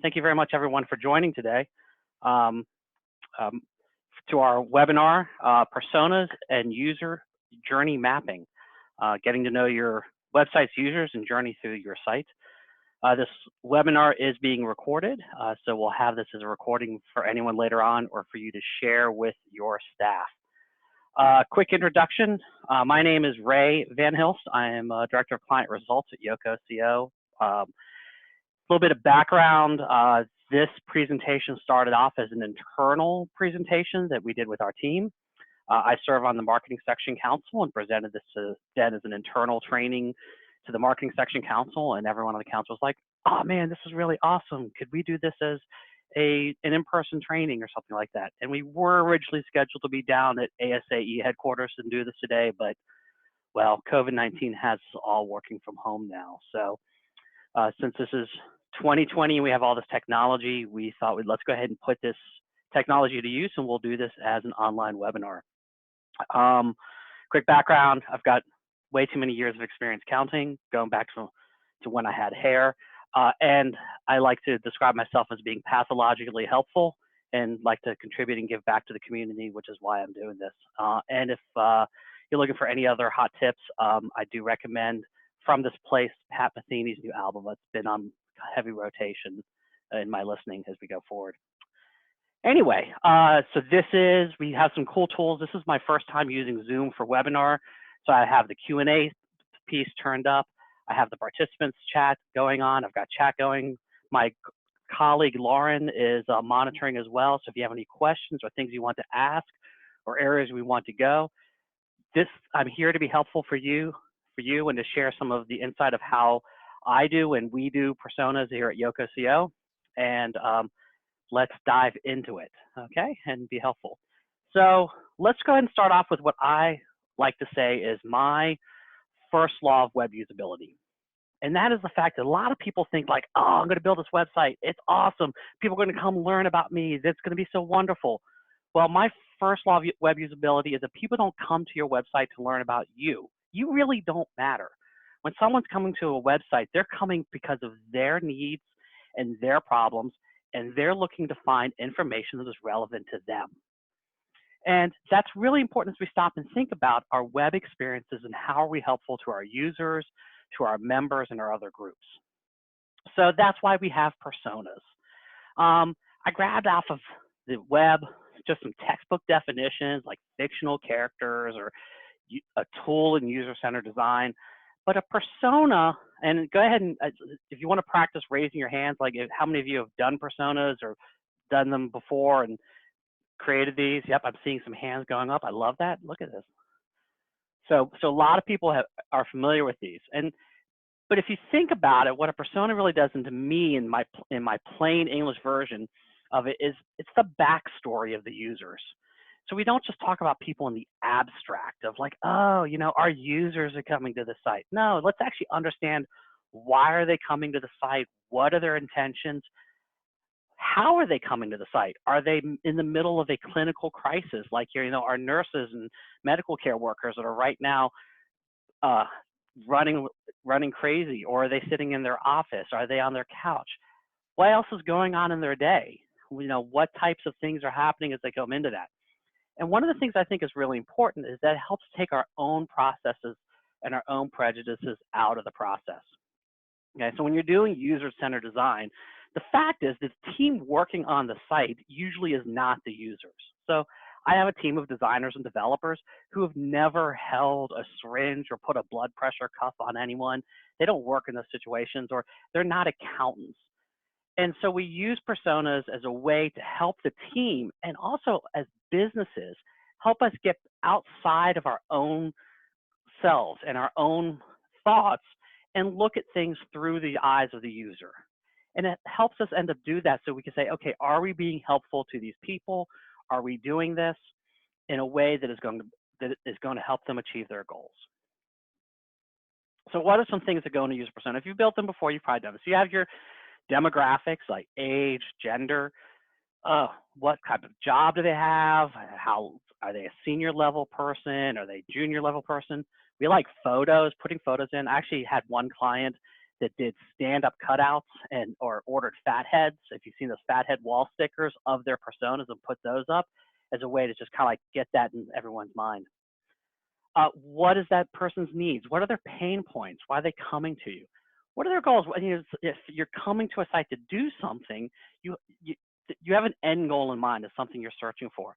Thank you very much, everyone, for joining today um, um, to our webinar, Personas and User Journey Mapping, getting to know your website's users and journey through your site. This webinar is being recorded, so we'll have this as a recording for anyone later on or for you to share with your staff. Quick introduction. My name is Ray Van Hilst. I am Director of Client Results at Yoco CO. A little bit of background. This presentation started off as an internal presentation that we did with our team. I serve on the Marketing Section Council and presented this to then as an internal training to the Marketing Section Council, and everyone on the council was like, oh man, this is really awesome. Could we do this as an in-person training or something like that? And we were originally scheduled to be down at ASAE headquarters and do this today, but well, COVID-19 has us all working from home now. So since this is 2020 and we have all this technology, we thought let's go ahead and put this technology to use, and we'll do this as an online webinar. Quick background, I've got way too many years of experience counting, going back to when I had hair, and I like to describe myself as being pathologically helpful and like to contribute and give back to the community, which is why I'm doing this. And if you're looking for any other hot tips, I do recommend From This Place, Pat Metheny's new album. It's been on heavy rotation in my listening as we go forward. Anyway, so we have some cool tools. This is my first time using Zoom for webinar. So I have the Q&A piece turned up. I have the participants chat going on. I've got chat going. My colleague Lauren is monitoring as well. So if you have any questions or things you want to ask or areas we want to go, I'm here to be helpful for you and to share some of the insight of how I do and we do personas here at Yoco CO. And let's dive into it, okay, and be helpful. So let's go ahead and start off with what I like to say is my first law of web usability. And that is the fact that a lot of people think like, oh, I'm going to build this website. It's awesome. People are going to come learn about me. It's going to be so wonderful. Well, my first law of web usability is that people don't come to your website to learn about you. You really don't matter. When someone's coming to a website, they're coming because of their needs and their problems, and they're looking to find information that is relevant to them. And that's really important as we stop and think about our web experiences and how are we helpful to our users, to our members, and our other groups. So that's why we have personas. I grabbed off of the web just some textbook definitions like fictional characters or a tool in user-centered design. But a persona, and go ahead and if you want to practice raising your hands, like how many of you have done personas or done them before and created these? Yep, I'm seeing some hands going up. I love that. Look at this. So a lot of people are familiar with these. But if you think about it, what a persona really does, and to me, in my plain English version of it, is it's the backstory of the users. So we don't just talk about people in the abstract of like, oh, you know, our users are coming to the site. No, let's actually understand why are they coming to the site? What are their intentions? How are they coming to the site? Are they in the middle of a clinical crisis, like our nurses and medical care workers that are right now running crazy, or are they sitting in their office? Are they on their couch? What else is going on in their day? What types of things are happening as they come into that? And one of the things I think is really important is that it helps take our own processes and our own prejudices out of the process. Okay, so when you're doing user-centered design, the fact is the team working on the site usually is not the users. So I have a team of designers and developers who have never held a syringe or put a blood pressure cuff on anyone. They don't work in those situations, or they're not accountants. And so we use personas as a way to help the team, and also as businesses, help us get outside of our own selves and our own thoughts and look at things through the eyes of the user. And it helps us end up do that so we can say, okay, are we being helpful to these people? Are we doing this in a way that is going to help them achieve their goals? So what are some things that go into user persona? If you've built them before, you've probably done this. So you have your demographics like age, gender, what type of job do they have? How are they a senior level person? Are they junior level person? We like photos, putting photos in. I actually had one client that did stand-up cutouts and or ordered fat heads. If you've seen those fat head wall stickers of their personas and put those up as a way to just kind of like get that in everyone's mind. What is that person's needs? What are their pain points? Why are they coming to you? What are their goals? If you're coming to a site to do something, you, you, you have an end goal in mind of something you're searching for.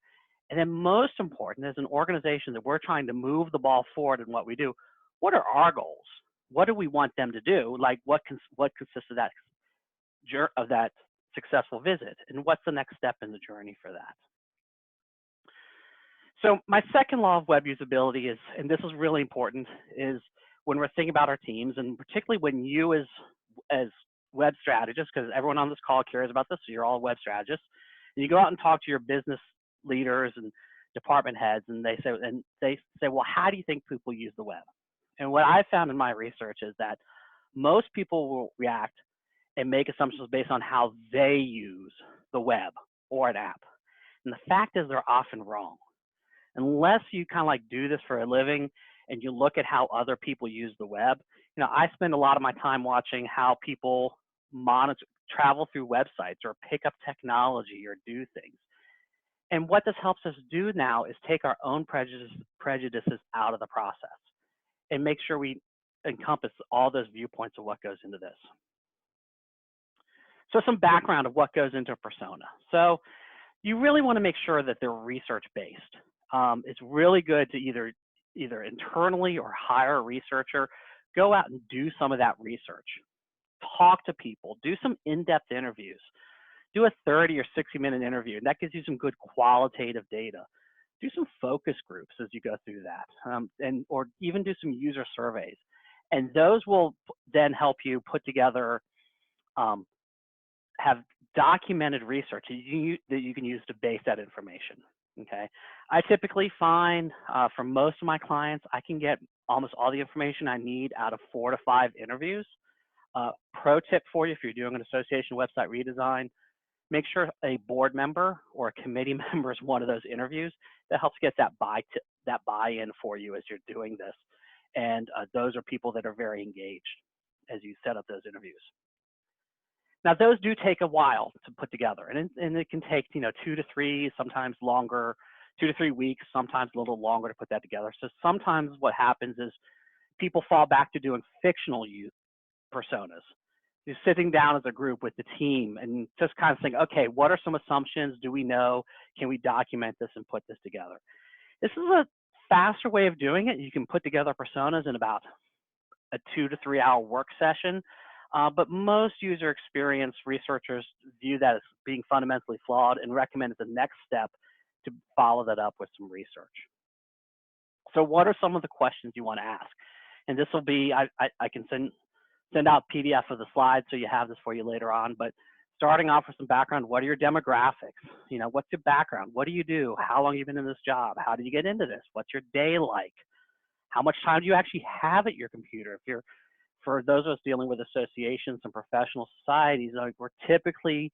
And then most important, as an organization that we're trying to move the ball forward in what we do, what are our goals? What do we want them to do? Like what consists of that successful visit? And what's the next step in the journey for that? So my second law of web usability is, and this is really important, is when we're thinking about our teams, and particularly when you as web strategists, because everyone on this call cares about this, so you're all web strategists, and you go out and talk to your business leaders and department heads, and they say, well, how do you think people use the web? And what I found in my research is that most people will react and make assumptions based on how they use the web or an app. And the fact is they're often wrong. Unless you kind of like do this for a living and you look at how other people use the web, I spend a lot of my time watching how people travel through websites or pick up technology or do things. And what this helps us do now is take our own prejudices out of the process and make sure we encompass all those viewpoints of what goes into this. So some background of what goes into a persona. So you really want to make sure that they're research-based. It's really good to either internally or hire a researcher, go out and do some of that research, talk to people, do some in-depth interviews, do a 30 or 60-minute interview, and that gives you some good qualitative data. Do some focus groups as you go through that, or even do some user surveys. And those will then help you put together, have documented research that you can use to base that information. Okay, I typically find for most of my clients, I can get almost all the information I need out of 4 to 5 interviews. Pro tip for you, if you're doing an association website redesign, make sure a board member or a committee member is one of those interviews. That helps get that buy-in for you as you're doing this. And those are people that are very engaged as you set up those interviews. Now, those do take a while to put together, and it can take 2 to 3, sometimes longer, 2 to 3 weeks, sometimes a little longer to put that together. So sometimes what happens is people fall back to doing fictional personas. You're sitting down as a group with the team and just kind of think, okay, what are some assumptions? Do we know? Can we document this and put this together? This is a faster way of doing it. You can put together personas in about a 2 to 3 hour work session. But most user experience researchers view that as being fundamentally flawed and recommend as the next step to follow that up with some research. So what are some of the questions you want to ask? And this will be, I can send out PDF of the slides so you have this for you later on, but starting off with some background, what are your demographics? What's your background? What do you do? How long have you been in this job? How did you get into this? What's your day like? How much time do you actually have at your computer? For those of us dealing with associations and professional societies, we're typically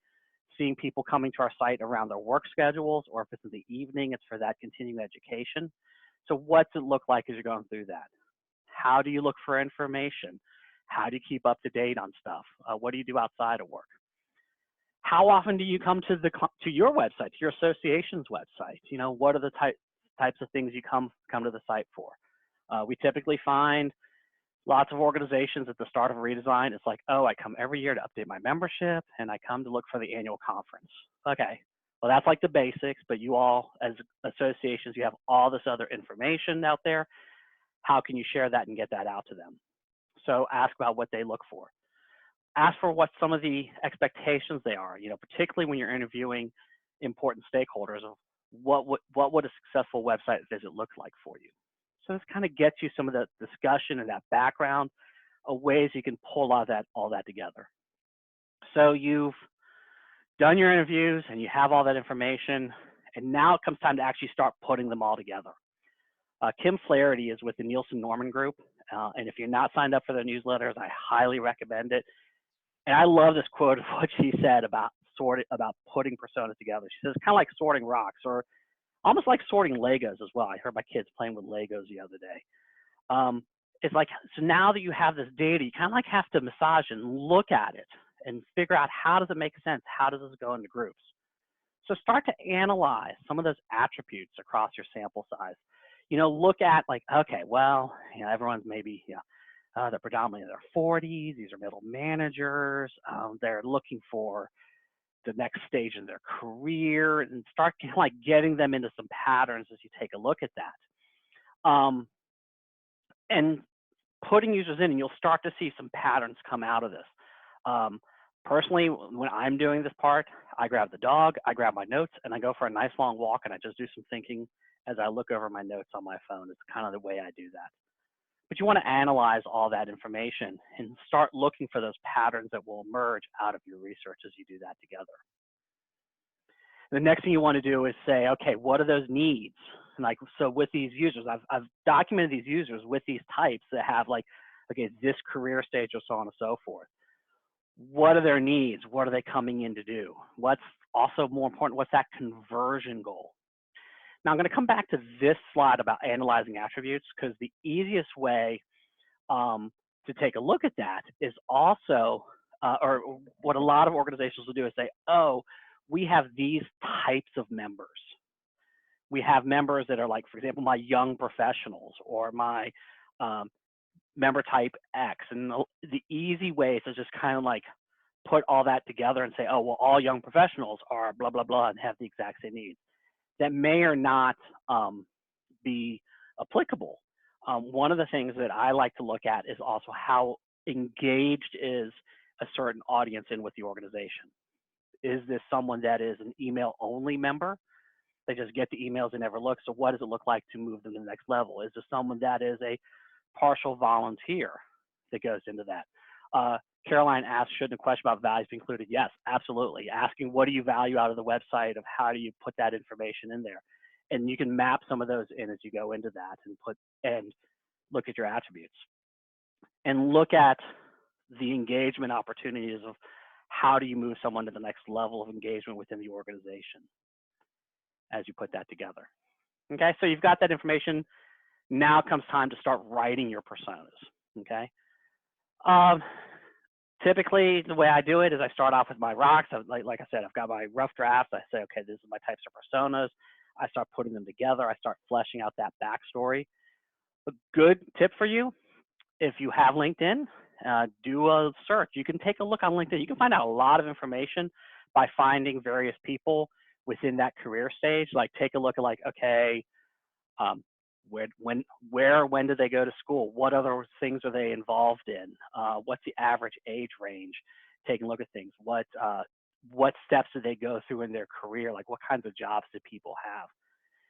seeing people coming to our site around their work schedules, or if it's in the evening, it's for that continuing education. So what's it look like as you're going through that? How do you look for information? How do you keep up to date on stuff? What do you do outside of work? How often do you come to your website, to your association's website? What are the types of things you come to the site for? We typically find lots of organizations at the start of a redesign, it's like, oh, I come every year to update my membership and I come to look for the annual conference. Okay, well, that's like the basics, but you all, as associations, you have all this other information out there. How can you share that and get that out to them? So ask about what they look for. Ask for what some of the expectations they are, particularly when you're interviewing important stakeholders of what would a successful website visit look like for you. So this kind of gets you some of the discussion and that background of ways you can pull all that together. So you've done your interviews and you have all that information, and now it comes time to actually start putting them all together. Kim Flaherty is with the Nielsen Norman Group, and if you're not signed up for their newsletters, I highly recommend it. And I love this quote of what she said about putting personas together. She says, kind of like sorting rocks, or almost like sorting Legos as well. I heard my kids playing with Legos the other day. it's like, so now that you have this data, you kind of like have to massage and look at it and figure out how does it make sense? How does this go into groups? So start to analyze some of those attributes across your sample size. You know, look at like, okay, well, you know, everyone's maybe, you know, they're predominantly in their 40s. These are middle managers. They're looking for the next stage in their career, and start like getting them into some patterns as you take a look at that. And putting users in, and you'll start to see some patterns come out of this. Personally, when I'm doing this part, I grab the dog, I grab my notes, and I go for a nice long walk, and I just do some thinking as I look over my notes on my phone. It's kind of the way I do that. But you want to analyze all that information and start looking for those patterns that will emerge out of your research as you do that together. The next thing you want to do is say, okay, what are those needs? And like, so with these users, I've documented these users with these types that have like, okay, this career stage or so on and so forth. What are their needs? What are they coming in to do? What's also more important, what's that conversion goal? Now I'm going to come back to this slide about analyzing attributes, because the easiest way to take a look at that is also, or what a lot of organizations will do is say, oh, we have these types of members. We have members that are like, for example, my young professionals or my member type X. And the easy way is to just kind of like put all that together and say, oh, well, all young professionals are blah, blah, blah, and have the exact same needs. That may or not be applicable. One of the things that I like to look at is also how engaged is a certain audience in with the organization. Is this someone that is an email-only member? They just get the emails and never look. So what does it look like to move them to the next level? Is this someone that is a partial volunteer that goes into that? Caroline asked, shouldn't a question about values be included? Yes, absolutely. Asking what do you value out of the website, of how do you put that information in there? And you can map some of those in as you go into that and look at your attributes. And look at the engagement opportunities of how do you move someone to the next level of engagement within the organization as you put that together. Okay, so you've got that information. Now comes time to start writing your personas, okay? Typically, the way I do it is I start off with my rocks. Like I said, I've got my rough drafts. I say, okay, these are my types of personas. I start putting them together. I start fleshing out that backstory. A good tip for you, if you have LinkedIn, do a search. You can take a look on LinkedIn. You can find out a lot of information by finding various people within that career stage. Like take a look at like, okay, when did they go to school? What other things are they involved in? What's the average age range? Taking a look at things. What steps do they go through in their career? Like what kinds of jobs do people have?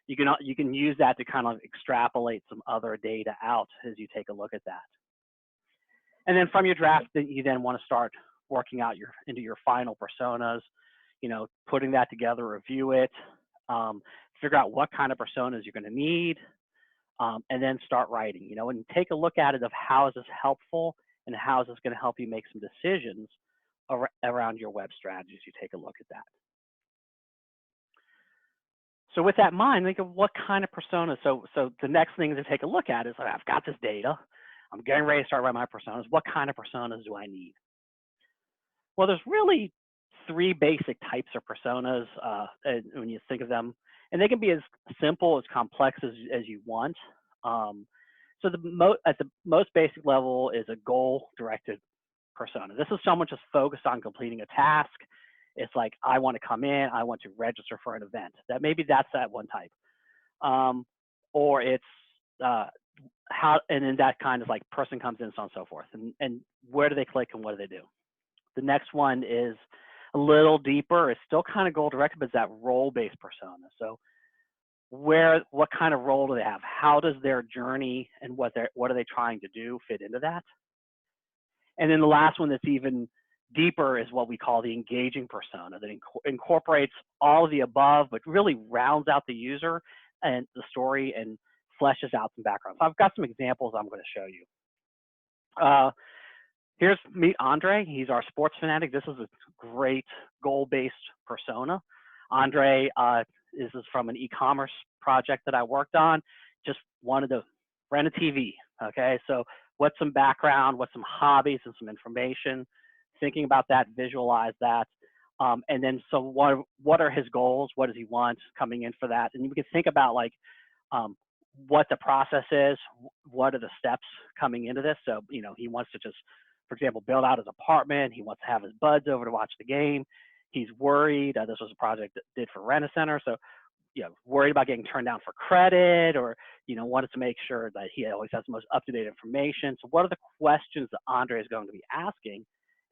You can use that to kind of extrapolate some other data out as you take a look at that. And then from your draft, you then want to start working out into your final personas. You know, putting that together, review it, figure out what kind of personas you're going to need. And then start writing, you know, and take a look at it of how is this helpful and how is this going to help you make some decisions around your web strategies. You take a look at that. So with that in mind, think of what kind of personas. So the next thing to take a look at is, I've got this data. I'm getting ready to start writing my personas. What kind of personas do I need? Well, there's really 3 basic types of personas when you think of them. And they can be as simple, as complex as you want. So at the most basic level is a goal-directed persona. This is someone just focused on completing a task. It's like, I want to come in, I want to register for an event. That's that one type. Or it's and then that kind of like person comes in, so on and so forth. And where do they click and what do they do? The next one is a little deeper. It's still kind of goal-directed, but it's that role-based persona. So what kind of role do they have? How does their journey and what are they trying to do fit into that? And then the last one that's even deeper is what we call the engaging persona, that incorporates all of the above, but really rounds out the user and the story and fleshes out some background. So I've got some examples I'm going to show you. Here's meet Andre. He's our sports fanatic. This is a great goal-based persona. Andre this is from an e-commerce project that I worked on. Just wanted to rent a TV. Okay, so what's some background, what's some hobbies and some information, thinking about that, visualize that. And then, so what are his goals? What does he want coming in for that? And we can think about like what the process is, what are the steps coming into this. So, you know, he wants to just, for example, build out his apartment. He wants to have his buds over to watch the game. He's worried. This was a project that did for Rent-A-Center. So, you know, worried about getting turned down for credit, or, you know, wanted to make sure that he always has the most up-to-date information. So what are the questions that Andre is going to be asking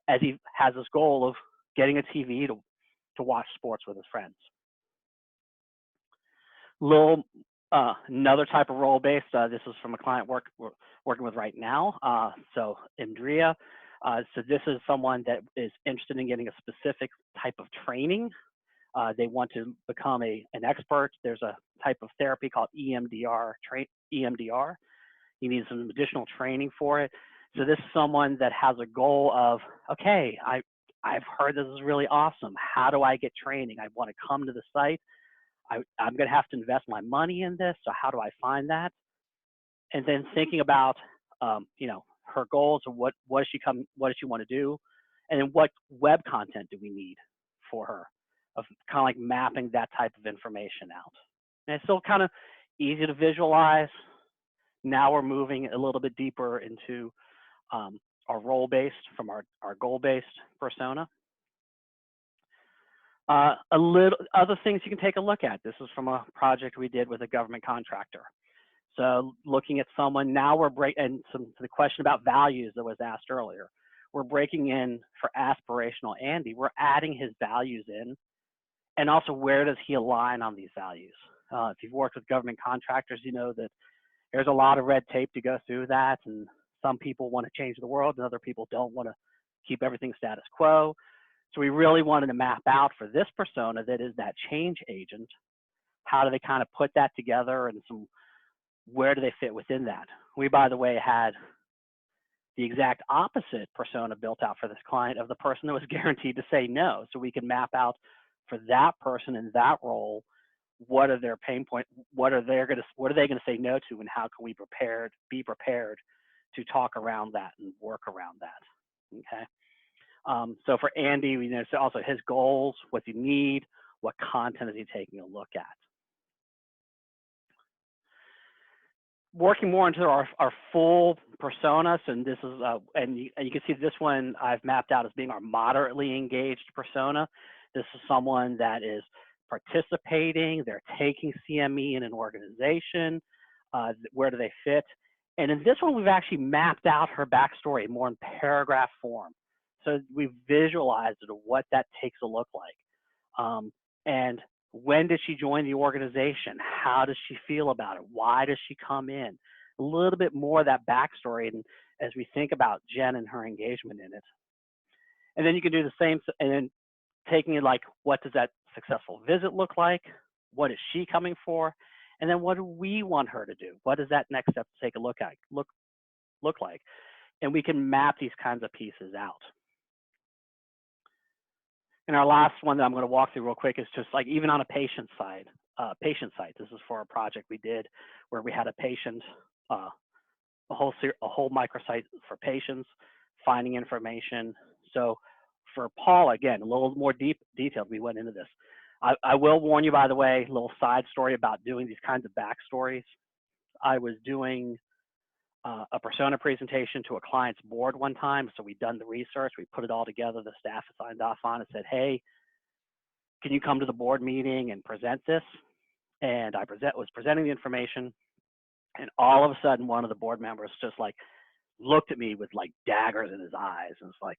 as he has this goal of getting a TV to watch sports with his friends? Another type of role-based, this is from a client we're working with right now. So Andrea, so this is someone that is interested in getting a specific type of training. They want to become an expert. There's a type of therapy called EMDR. EMDR. He needs some additional training for it. So this is someone that has a goal of, okay, I've heard this is really awesome. How do I get training? I want to come to the site. I'm going to have to invest my money in this. So how do I find that? And then thinking about, you know, her goals, and what does she want to do, and then what web content do we need for her, of kind of like mapping that type of information out. And it's still kind of easy to visualize. Now we're moving a little bit deeper into our role-based from our goal-based persona. A little other things you can take a look at. This is from a project we did with a government contractor. So looking at someone, now we're and the question about values that was asked earlier. We're breaking in for aspirational Andy. We're adding his values in, and also where does he align on these values? If you've worked with government contractors, you know that there's a lot of red tape to go through that, and some people want to change the world, and other people don't want to keep everything status quo. So we really wanted to map out for this persona that is that change agent. How do they kind of put that together, and where do they fit within that? We, by the way, had the exact opposite persona built out for this client of the person that was guaranteed to say no. So we can map out for that person in that role, what are their pain points, what are they going to say no to, and how can we be prepared to talk around that and work around that, okay? So for Andy, we know also his goals, what he need, what content is he taking a look at. Working more into our full personas, and this is, and you can see this one I've mapped out as being our moderately engaged persona. This is someone that is participating, they're taking CME in an organization, where do they fit? And in this one, we've actually mapped out her backstory more in paragraph form. So we've visualized what that takes to look like. And when did she join the organization? How does she feel about it? Why does she come in? A little bit more of that backstory, and as we think about Jen and her engagement in it. And then you can do the same, and then taking it like, what does that successful visit look like? What is she coming for? And then what do we want her to do? What does that next step take a look at, look like? And we can map these kinds of pieces out. And our last one that I'm going to walk through real quick is just like, even on a patient side, this is for a project we did where we had a patient, a whole microsite for patients, finding information. So for Paul, again, a little more detailed, we went into this. I will warn you, by the way, a little side story about doing these kinds of backstories. I was doing a persona presentation to a client's board one time. So we'd done the research, we put it all together, the staff signed off on it, said, hey, can you come to the board meeting and present this? And I was presenting the information, and all of a sudden one of the board members just like looked at me with like daggers in his eyes and was like,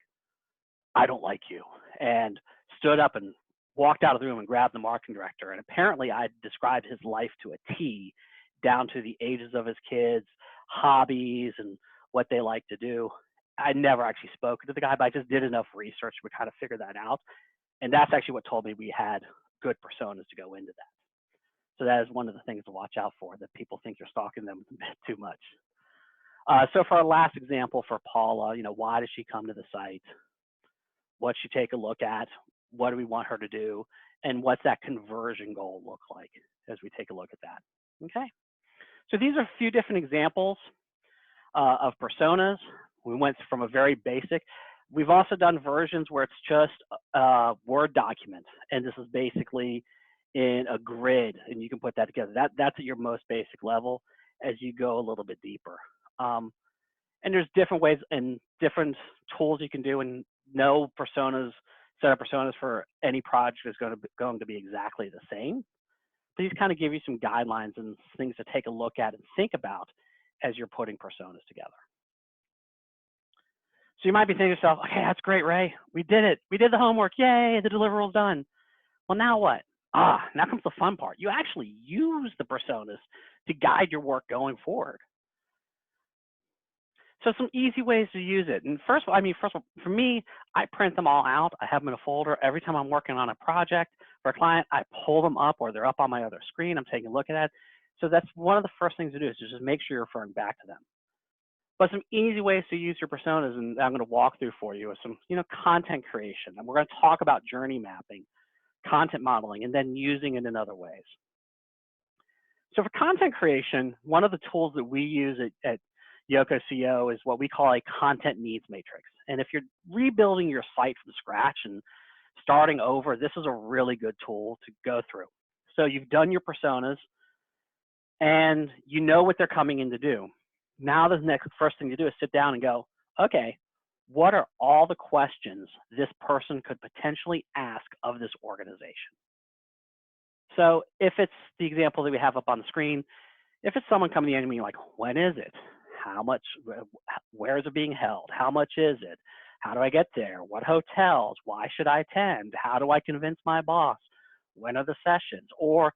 I don't like you, and stood up and walked out of the room and grabbed the marketing director. And apparently I described his life to a T, down to the ages of his kids, hobbies, and what they like to do. I never actually spoke to the guy, but I just did enough research to kind of figure that out. And that's actually what told me we had good personas to go into that. So that is one of the things to watch out for, that people think you're stalking them a bit too much. So for our last example for Paula, you know, why does she come to the site? What should she take a look at? What do we want her to do? And what's that conversion goal look like as we take a look at that? Okay. So these are a few different examples. of personas. We went from a very basic. We've also done versions where it's just a Word document, and this is basically in a grid, and you can put that together. That's at your most basic level. As you go a little bit deeper, and there's different ways and different tools you can do, and no personas, set of personas for any project is going to be exactly the same. But these kind of give you some guidelines and things to take a look at and think about as you're putting personas together. So you might be thinking to yourself, okay, that's great, Ray. We did it. We did the homework. Yay, the deliverables done. Well, now what? Now comes the fun part. You actually use the personas to guide your work going forward. So some easy ways to use it. And first of all, for me, I print them all out. I have them in a folder. Every time I'm working on a project for a client, I pull them up, or they're up on my other screen. I'm taking a look at that. So that's one of the first things to do, is to just make sure you're referring back to them. But some easy ways to use your personas, and I'm going to walk through for you, is some, content creation. And we're going to talk about journey mapping, content modeling, and then using it in other ways. So for content creation, one of the tools that we use at Yoko CO is what we call a content needs matrix. And if you're rebuilding your site from scratch and starting over, this is a really good tool to go through. So you've done your personas, and you know what they're coming in to do. Now the first thing to do is sit down and go, okay, what are all the questions this person could potentially ask of this organization? So if it's the example that we have up on the screen, if it's someone coming in and being like, when is it? How much, where is it being held? How much is it? How do I get there? What hotels? Why should I attend? How do I convince my boss? When are the sessions? Or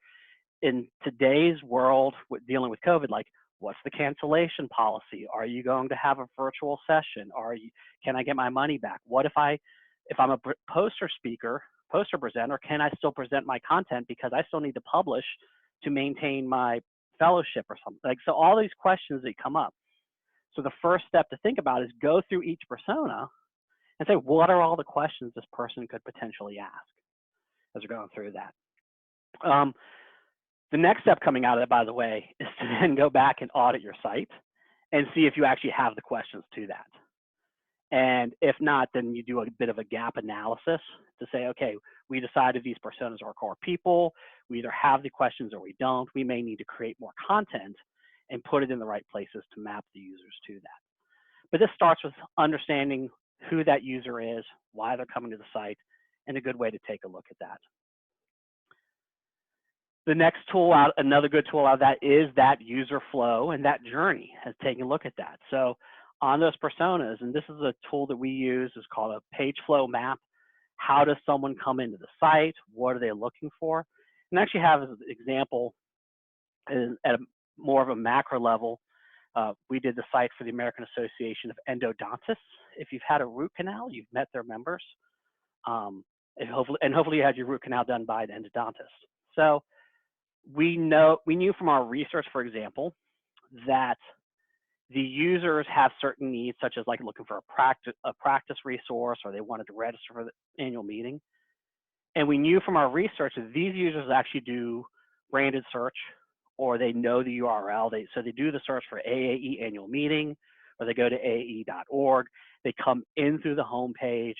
in today's world, dealing with COVID, like, what's the cancellation policy? Are you going to have a virtual session? Can I get my money back? What if I'm a poster presenter, can I still present my content because I still need to publish to maintain my fellowship or something? Like, so all these questions that come up. So the first step to think about is go through each persona and say, what are all the questions this person could potentially ask as we're going through that? The next step coming out of it, by the way, is to then go back and audit your site and see if you actually have the questions to that. And if not, then you do a bit of a gap analysis to say, okay, we decided these personas are core people. We either have the questions or we don't. We may need to create more content and put it in the right places to map the users to that. But this starts with understanding who that user is, why they're coming to the site, and a good way to take a look at that. The next tool out, another good tool out of that, is that user flow and that journey, has taken a look at that. So on those personas, and this is a tool that we use, is called a page flow map. How does someone come into the site? What are they looking for? And I actually have as an example at more of a macro level. We did the site for the American Association of Endodontists. If you've had a root canal, you've met their members. And hopefully you had your root canal done by an endodontist. So we knew from our research, for example, that the users have certain needs, such as like looking for a practice resource, or they wanted to register for the annual meeting. And we knew from our research that these users actually do branded search, or they know the URL. So they do the search for AAE annual meeting, or they go to AAE.org. They come in through the homepage.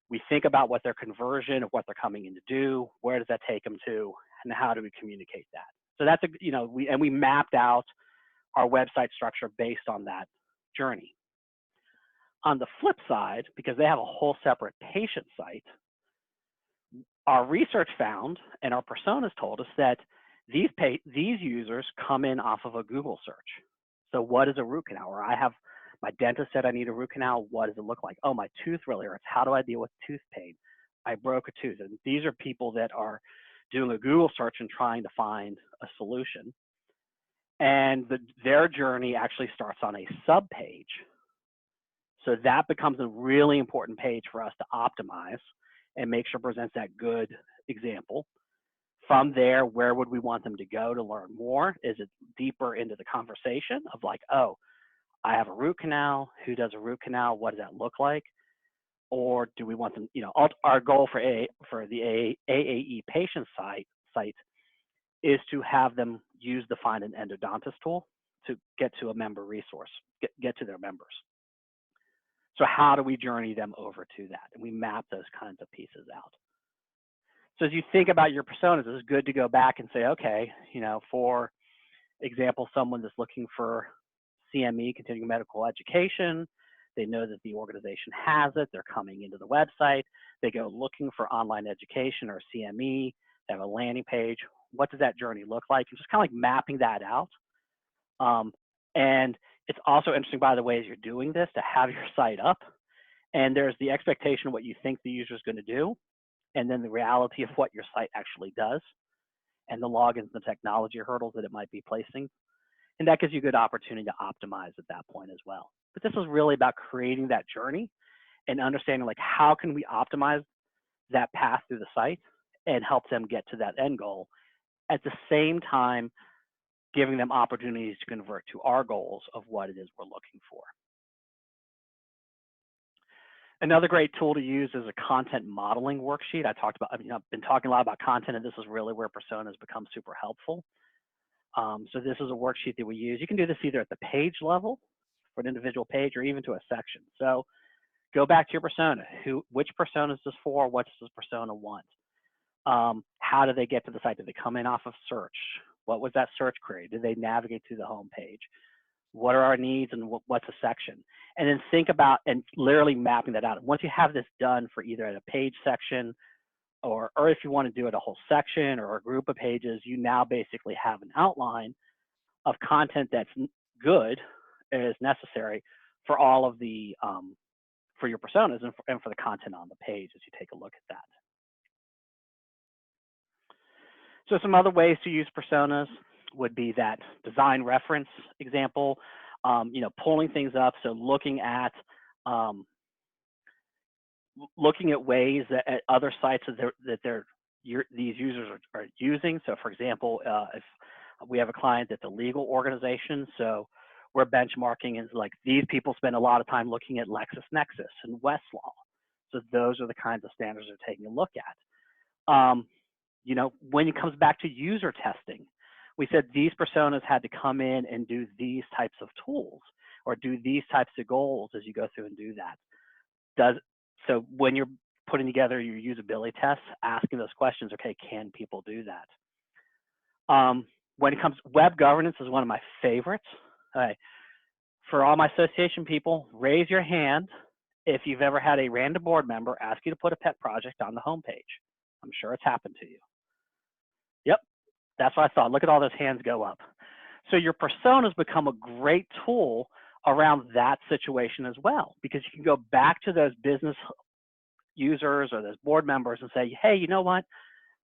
We think about what their conversion of what they're coming in to do, where does that take them to, and how do we communicate that? So that's we mapped out our website structure based on that journey. On the flip side, because they have a whole separate patient site, our research found, and our personas told us, that these users come in off of a Google search. So what is a root canal? Or my dentist said I need a root canal. What does it look like? Oh, my tooth really hurts. How do I deal with tooth pain? I broke a tooth. And these are people that are doing a Google search and trying to find a solution. And their journey actually starts on a sub page. So that becomes a really important page for us to optimize and make sure it presents that good example. From there, where would we want them to go to learn more? Is it deeper into the conversation of like, oh, I have a root canal. Who does a root canal? What does that look like? Or do we want them, our goal for the AAE patient site is to have them use the Find an Endodontist tool. to get to a member resource, get to their members. So how do we journey them over to that? And we map those kinds of pieces out. So as you think about your personas, it's good to go back and say, okay, for example, someone that's looking for CME, continuing medical education, they know that the organization has it, they're coming into the website, they go looking for online education or CME, they have a landing page. What does that journey look like? And just kind of like mapping that out. And it's also interesting, by the way, as you're doing this, to have your site up, and there's the expectation of what you think the user is going to do, and then the reality of what your site actually does, and the logins and the technology hurdles that it might be placing. And that gives you a good opportunity to optimize at that point as well. But this is really about creating that journey and understanding, like, how can we optimize that path through the site and help them get to that end goal, at the same time giving them opportunities to convert to our goals of what it is we're looking for. Another great tool to use is a content modeling worksheet. I've been talking a lot about content, and this is really where personas become super helpful. So this is a worksheet that we use. You can do this either at the page level for an individual page, or even to a section. So go back to your persona. Which persona is this for? What does this persona want? How do they get to the site? Did they come in off of search? What was that search query? Did they navigate to the home page? What are our needs, and what's a section? And then think about and literally mapping that out. And once you have this done for either at a page section, or if you want to do it a whole section or a group of pages, you now basically have an outline of content that's good, is necessary for all of the, for your personas and for the content on the page as you take a look at that. So some other ways to use personas would be that design reference example, pulling things up. So looking at ways that at other sites that these users are using. So for example, if we have a client that's a legal organization, so we're benchmarking, and like, these people spend a lot of time looking at LexisNexis and Westlaw. So those are the kinds of standards they're taking a look at. When it comes back to user testing, we said these personas had to come in and do these types of tools or do these types of goals as you go through and do that. So when you're putting together your usability tests, asking those questions, okay, can people do that? When it comes, web governance is one of my favorites. For all my association people, raise your hand if you've ever had a random board member ask you to put a pet project on the homepage. I'm sure it's happened to you. Yep, that's what I thought. Look at all those hands go up. So your personas become a great tool around that situation as well, because you can go back to those business users or those board members and say, hey, you know what?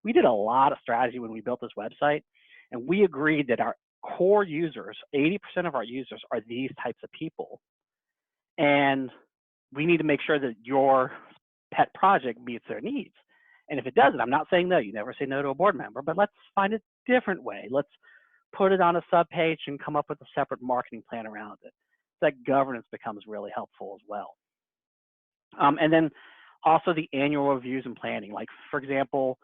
We did a lot of strategy when we built this website, and we agreed that our core users, 80% of our users, are these types of people. And we need to make sure that your pet project meets their needs. And if it doesn't, I'm not saying no, you never say no to a board member, but let's find a different way. Let's put it on a subpage and come up with a separate marketing plan around it. That governance becomes really helpful as well. And then also the annual reviews and planning. Like, for example,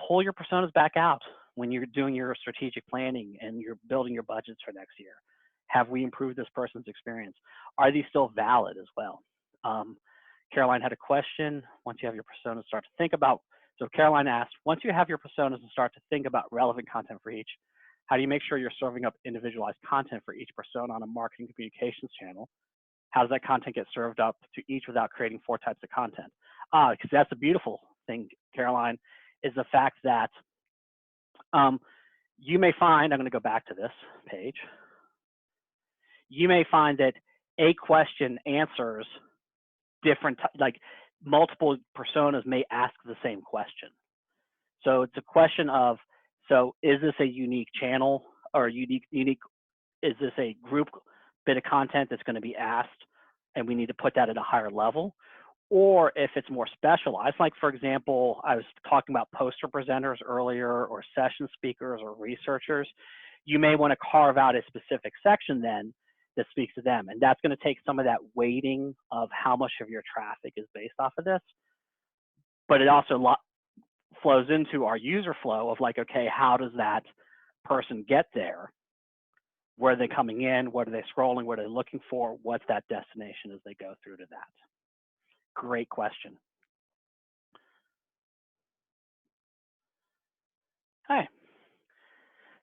pull your personas back out when you're doing your strategic planning and you're building your budgets for next year. Have we improved this person's experience? Are these still valid as well? Caroline had a question. Once you have your personas, start to think about, so Caroline asked, once you have your personas and start to think about relevant content for each, how do you make sure you're serving up individualized content for each persona on a marketing communications channel? How does that content get served up to each without creating 4 types of content? Because that's a beautiful thing, Caroline, is the fact that you may find, I'm going to go back to this page, you may find that a question answers different, like multiple personas may ask the same question. So it's a question of, so is this a unique channel or unique, is this a group bit of content that's going to be asked and we need to put that at a higher level? Or if it's more specialized, like for example, I was talking about poster presenters earlier, or session speakers or researchers, you may want to carve out a specific section then that speaks to them. And that's going to take some of that weighting of how much of your traffic is based off of this. But it also flows into our user flow of like, okay, how does that person get there Where are they coming in? What are they scrolling? What are they looking for? What's that destination as they go through to that? Great question. Hi.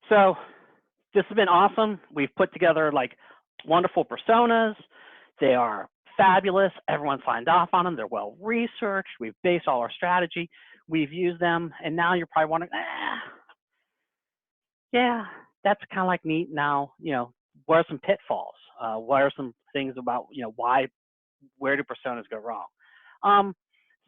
So this has been awesome. We've put together like wonderful personas. They are fabulous. Everyone signed off on them. They're well researched. We've based all our strategy. We've used them. And now you're probably wondering, yeah, that's kind of like neat. Now, what are some pitfalls? What are some things about, where do personas go wrong?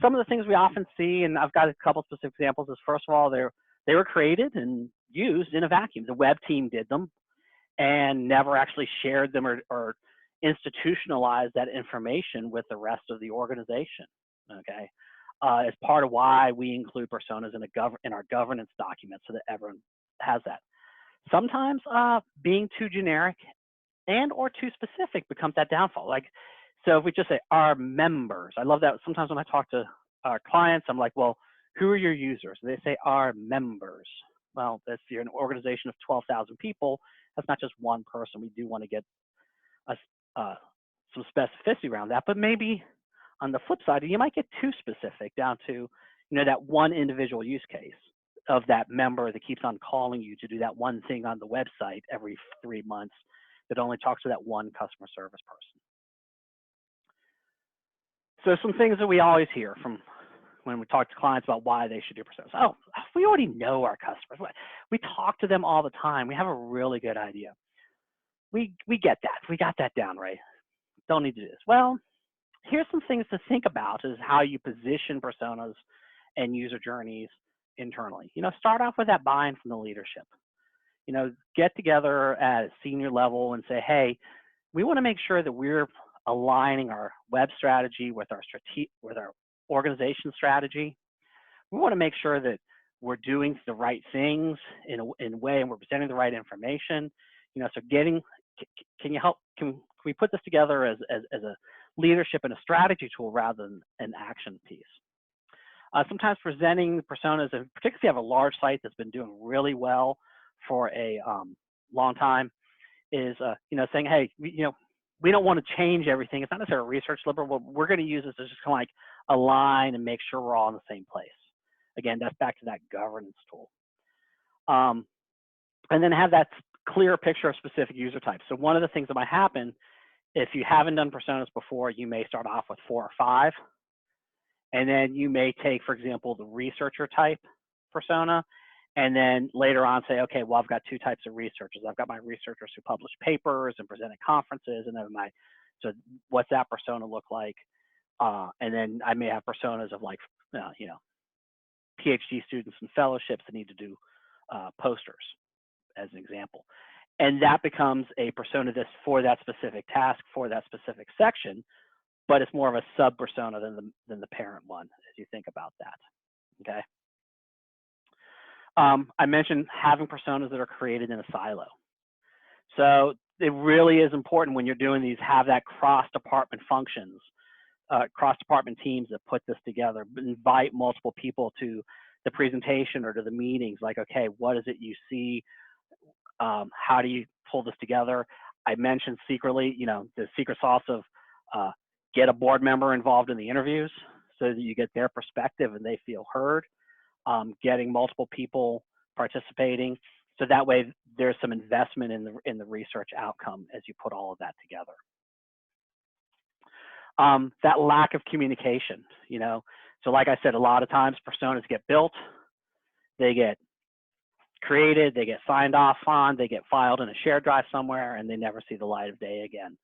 Some of the things we often see, and I've got a couple specific examples, is first of all, they were created and used in a vacuum. The web team did them and never actually shared them or institutionalized that information with the rest of the organization, okay? As part of why we include personas in our governance documents so that everyone has that. Sometimes being too generic and or too specific becomes that downfall. Like, so if we just say our members, I love that. Sometimes when I talk to our clients, I'm like, well, who are your users? And they say our members. Well, if you're an organization of 12,000 people, that's not just one person. We do want to get some specificity around that, but maybe on the flip side, you might get too specific down to, that one individual use case of that member that keeps on calling you to do that one thing on the website every 3 months that only talks to that one customer service person. So some things that we always hear from when we talk to clients about why they should do personas. Oh, we already know our customers. We talk to them all the time. We have a really good idea. We get that. We got that down, right? Don't need to do this. Well, here's some things to think about is how you position personas and user journeys internally. Start off with that buy-in from the leadership. Get together at a senior level and say, hey, we want to make sure that we're aligning our web strategy with our organization strategy. We want to make sure that we're doing the right things in a way and we're presenting the right information. So can you help? Can we put this together as a leadership and a strategy tool rather than an action piece? Sometimes presenting personas, and particularly if you have a large site that's been doing really well for a long time, is saying, hey, we don't want to change everything. It's not necessarily a research liberal, but we're going to use this as just kind of like align and make sure we're all in the same place. Again, that's back to that governance tool. And then have that clear picture of specific user types. So one of the things that might happen, if you haven't done personas before, you may start off with 4 or 5. And then you may take, for example, the researcher type persona, and then later on say, okay, well, I've got 2 types of researchers. I've got my researchers who publish papers and present at conferences, and then so what's that persona look like? And then I may have personas of like, PhD students and fellowships that need to do posters, as an example. And that becomes a persona that's for that specific task, for that specific section, but it's more of a sub persona than the parent one as you think about that, okay? I mentioned having personas that are created in a silo. So it really is important when you're doing these, have that cross-department functions, cross-department teams that put this together, invite multiple people to the presentation or to the meetings, like, okay, what is it you see? How do you pull this together? I mentioned secretly, the secret sauce of get a board member involved in the interviews so that you get their perspective and they feel heard. Getting multiple people participating, so that way there's some investment in the research outcome as you put all of that together. That lack of communication, so like I said, a lot of times personas get built, they get created, they get signed off on, they get filed in a shared drive somewhere, and they never see the light of day again.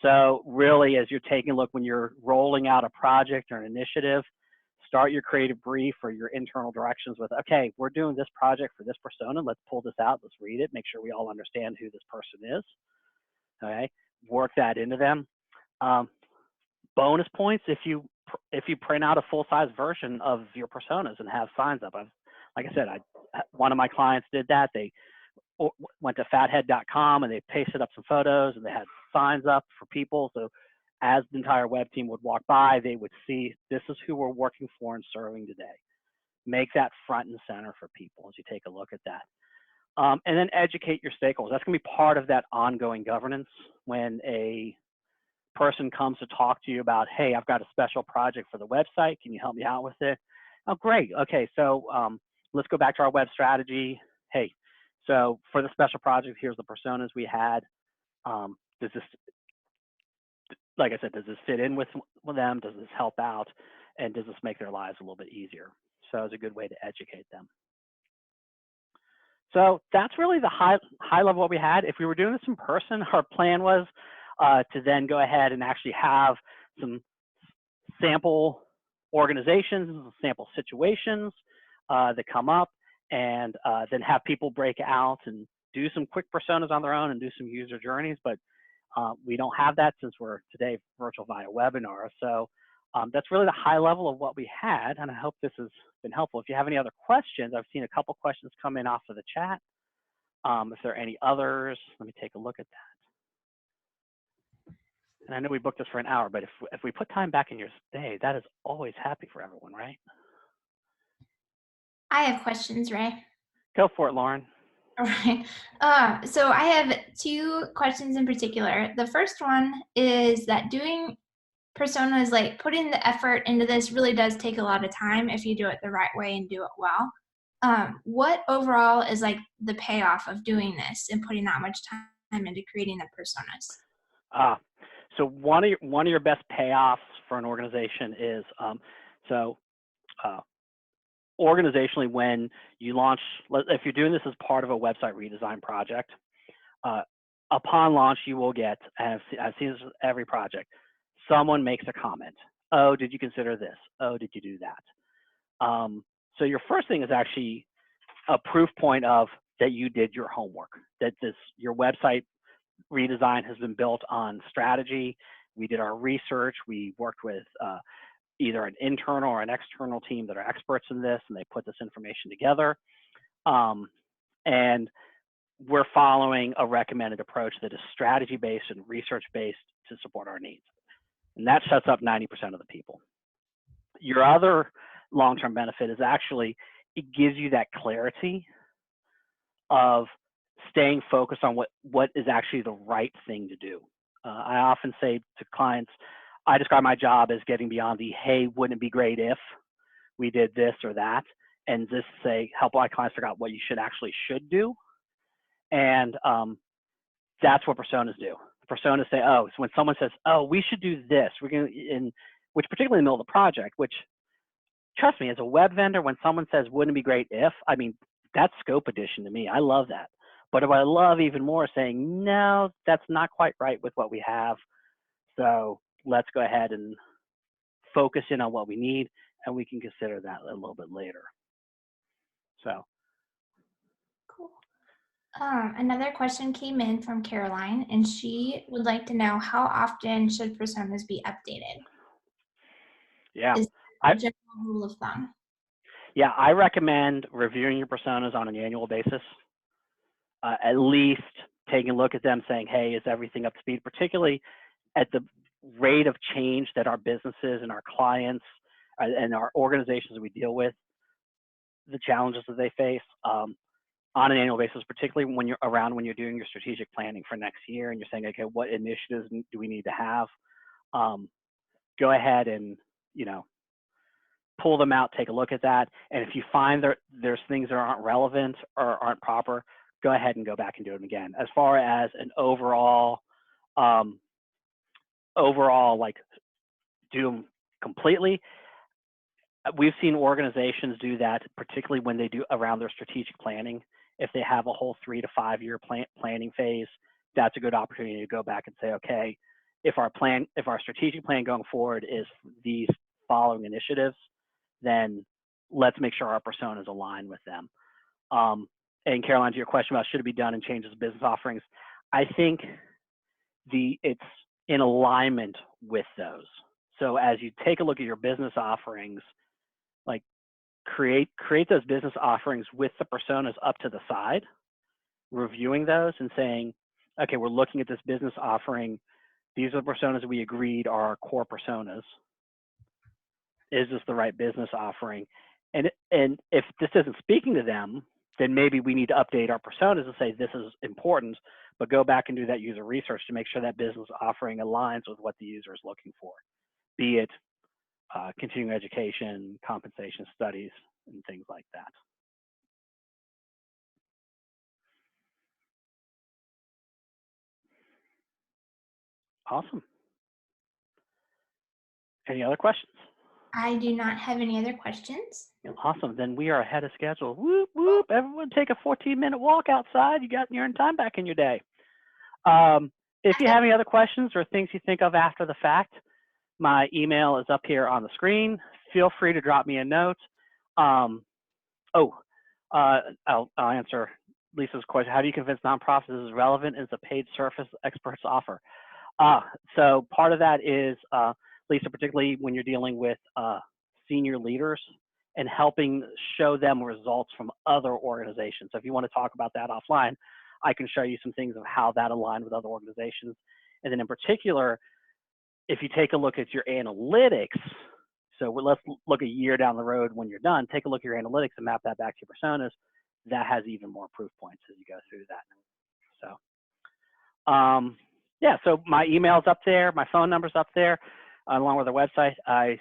So really, as you're taking a look, when you're rolling out a project or an initiative, start your creative brief or your internal directions with, okay, we're doing this project for this persona. Let's pull this out. Let's read it. Make sure we all understand who this person is. Okay, work that into them. Bonus points if you print out a full-size version of your personas and have signs up. Like I said, one of my clients did that. They went to fathead.com and they pasted up some photos and they had signs up for people. So as the entire web team would walk by, they would see this is who we're working for and serving today. Make that front and center for people as you take a look at that. And then educate your stakeholders. That's going to be part of that ongoing governance when a person comes to talk to you about, hey, I've got a special project for the website. Can you help me out with it? Oh, great. Okay, so let's go back to our web strategy. Hey, so for the special project, here's the personas we had. Does this, like I said, does this fit in with them? Does this help out? And does this make their lives a little bit easier? So it's a good way to educate them. So that's really the high level what we had. If we were doing this in person, our plan was to then go ahead and actually have some sample organizations, sample situations that come up, and then have people break out and do some quick personas on their own and do some user journeys. But we don't have that since we're today virtual via webinar. So that's really the high level of what we had, and I hope this has been helpful. If you have any other questions, I've seen a couple questions come in off of the chat. If there are any others, let me take a look at that. And I know we booked this for an hour, but if we put time back in your day, that is always happy for everyone, right? I have questions, Ray. Go for it, Lauren. All right. So I have 2 questions in particular. The first one is that doing personas, like putting the effort into this, really does take a lot of time if you do it the right way and do it well. What overall is like the payoff of doing this and putting that much time into creating the personas? So one of your best payoffs for an organization is organizationally, when you launch, if you're doing this as part of a website redesign project, upon launch, you will get, and I've seen this with every project, someone makes a comment. Oh, did you consider this? Oh, did you do that? So your first thing is actually a proof point of that you did your homework, that your website redesign has been built on strategy. We did our research. We worked with either an internal or an external team that are experts in this, and they put this information together. And we're following a recommended approach that is strategy-based and research-based to support our needs. And that shuts up 90% of the people. Your other long-term benefit is actually, it gives you that clarity of staying focused on what is actually the right thing to do. I often say to clients, I describe my job as getting beyond the, hey, wouldn't it be great if we did this or that, and just say, help my clients figure out what you should do. And that's what personas do. Personas say, oh, so when someone says, oh, we should do this, we're going to, which particularly in the middle of the project, which, trust me, as a web vendor, when someone says, wouldn't it be great if, I mean, that's scope addition to me. I love that. But what I love even more is saying, no, that's not quite right with what we have. So let's go ahead and focus in on what we need, and we can consider that a little bit later. So. Cool. Another question came in from Caroline, and she would like to know, how often should personas be updated? Yeah. Is that a general rule of thumb? Yeah, I recommend reviewing your personas on an annual basis. At least taking a look at them, saying, hey, is everything up to speed, particularly at the rate of change that our businesses and our clients and our organizations that we deal with, the challenges that they face on an annual basis, particularly when you're doing your strategic planning for next year and you're saying, okay, what initiatives do we need to have? Go ahead and, pull them out, take a look at that. And if you find there's things that aren't relevant or aren't proper, go ahead and go back and do them again. As far as an overall, like, do them completely, we've seen organizations do that, particularly when they do around their strategic planning. If they have a whole 3 to 5 year planning phase, that's a good opportunity to go back and say, okay, if our strategic plan going forward is these following initiatives, then let's make sure our personas align with them. And Caroline, to your question about should it be done in changes of business offerings, I think it's in alignment with those. So as you take a look at your business offerings, like create those business offerings with the personas up to the side, reviewing those and saying, okay, we're looking at this business offering. These are the personas we agreed are our core personas. Is this the right business offering? And if this isn't speaking to them, then maybe we need to update our personas and say this is important, but go back and do that user research to make sure that business offering aligns with what the user is looking for, be it continuing education, compensation studies, and things like that. Awesome. Any other questions? I do not have any other questions. Awesome. Then we are ahead of schedule. Whoop, whoop. Everyone take a 14-minute walk outside. You're in time back in your day. If you have any other questions or things you think of after the fact, my email is up here on the screen. Feel free to drop me a note. I'll answer Lisa's question. How do you convince nonprofits this is relevant as a paid service experts offer? So part of that is, Lisa, particularly when you're dealing with senior leaders and helping show them results from other organizations. So if you want to talk about that offline, I can show you some things of how that aligned with other organizations. And then in particular, if you take a look at your analytics, so let's look a year down the road when you're done, take a look at your analytics and map that back to your personas. That has even more proof points as you go through that. So, yeah, so my email's up there, my phone number's up there, along with the website. I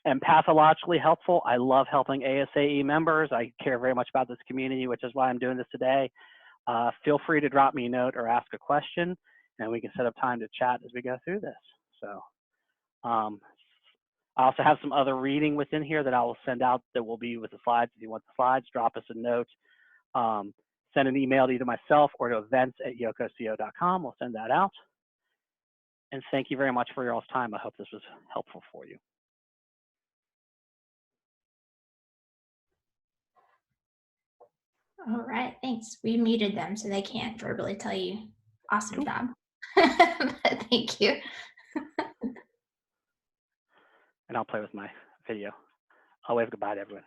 am pathologically helpful. I love helping ASAE members. I care very much about this community, which is why I'm doing this today. Feel free to drop me a note or ask a question, and we can set up time to chat as we go through this. So I also have some other reading within here that I will send out that will be with the slides. If you want the slides, drop us a note. Send an email to either myself or to events@yokoco.com. We'll send that out. And thank you very much for your all's time. I hope this was helpful for you. All right, thanks. We muted them so they can't verbally tell you awesome job. But thank you. And I'll play with my video. I'll wave goodbye to everyone.